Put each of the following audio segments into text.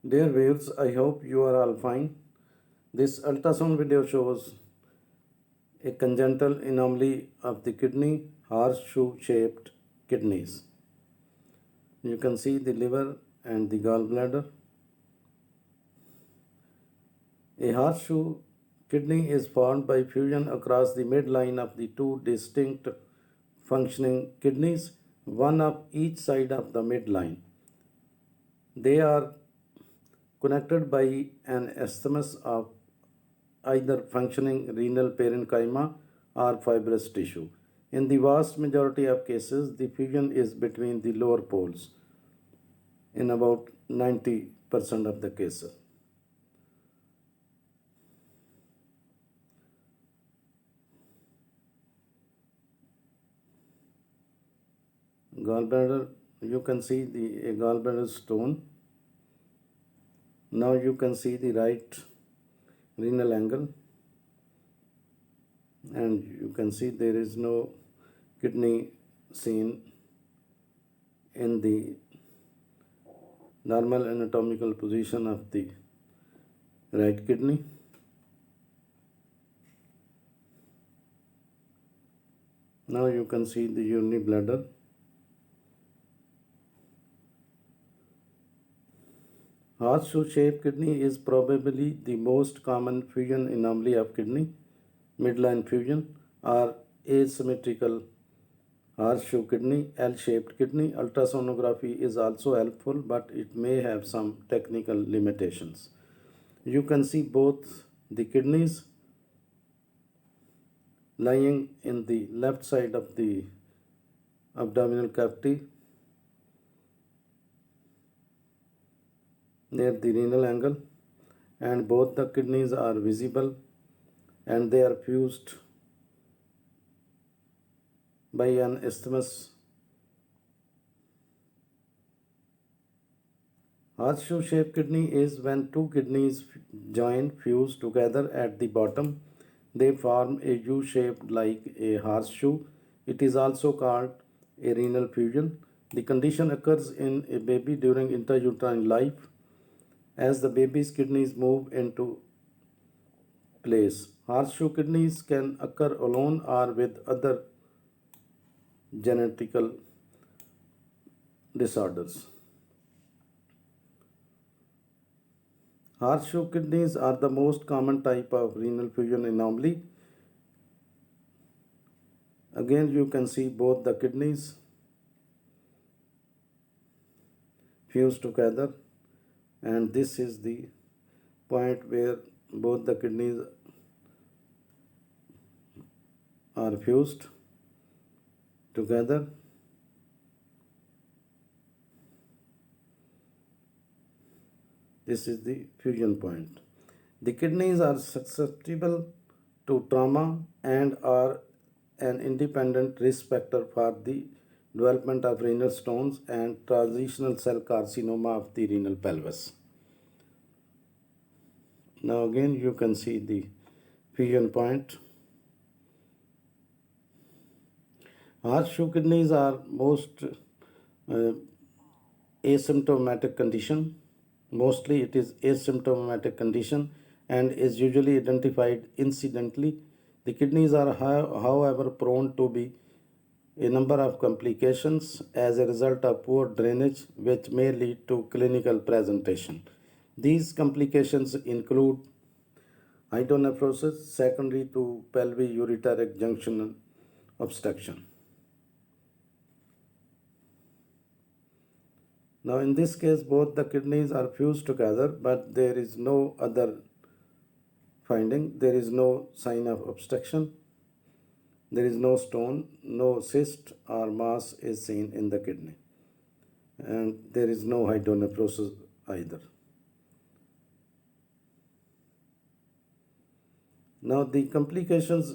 Dear viewers, I hope you are all fine. This ultrasound video shows a congenital anomaly of the kidney, horseshoe-shaped kidneys. You can see the liver and the gallbladder. A horseshoe kidney is formed by fusion across the midline of the two distinct functioning kidneys, one of each side of the midline. They are connected by an isthmus of either functioning renal parenchyma or fibrous tissue. In the vast majority of cases, the fusion is between the lower poles in about 90% of the cases. Gallbladder, you can see the gallbladder stone. Now you can see the right renal angle, and you can see there is no kidney seen in the normal anatomical position of the right kidney. Now you can see the urinary bladder. Horseshoe-shaped kidney is probably the most common fusion anomaly of kidney. Midline fusion or asymmetrical horseshoe kidney, L-shaped kidney. Ultrasonography is also helpful, but it may have some technical limitations. You can see both the kidneys lying in the left side of the abdominal cavity near the renal angle, and both the kidneys are visible and they are fused by an isthmus. Horseshoe-shaped kidney is when two kidneys join, fuse together at the bottom. They form a U-shaped like a horseshoe. It is also called a renal fusion. The condition occurs in a baby during intrauterine life as the baby's kidneys move into place. Horseshoe kidneys can occur alone or with other genetical disorders. Horseshoe kidneys are the most common type of renal fusion anomaly. Again, you can see both the kidneys fused together, and this is the point where both the kidneys are fused together. This is the fusion point. The kidneys are susceptible to trauma and are an independent risk factor for the development of renal stones and transitional cell carcinoma of the renal pelvis. Now again you can see the fusion point. Horseshoe kidneys are most asymptomatic condition. Mostly it is asymptomatic condition and is usually identified incidentally. The kidneys are however prone to be a number of complications as a result of poor drainage, which may lead to clinical presentation. These complications include hydronephrosis secondary to pelvic-ureteric junction obstruction. Now in this case both the kidneys are fused together, but there is no other finding. There is no sign of obstruction. There is no stone, no cyst or mass is seen in the kidney, and there is no hydronephrosis either. Now the complications,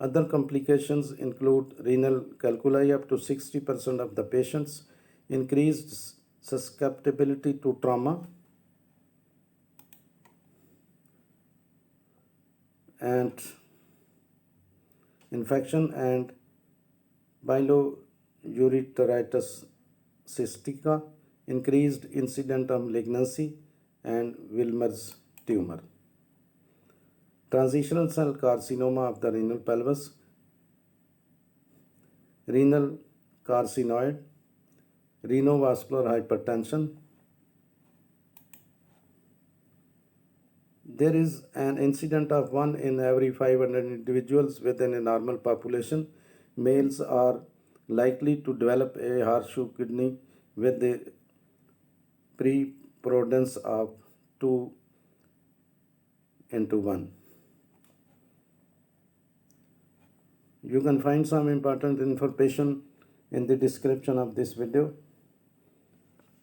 other complications include renal calculi up to 60% of the patients, increased susceptibility to trauma, and infection, and bilioureteritis cystica, increased incidence of malignancy, and Wilmer's tumor. Transitional cell carcinoma of the renal pelvis, renal carcinoid, renovascular hypertension. There is an incident of 1 in every 500 individuals within a normal population. Males are likely to develop a horseshoe kidney with the preponderance of 2:1. You can find some important information in the description of this video.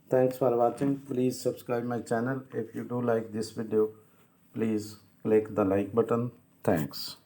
Thanks for watching. Please subscribe my channel. If you do like this video, please click the like button. Thanks.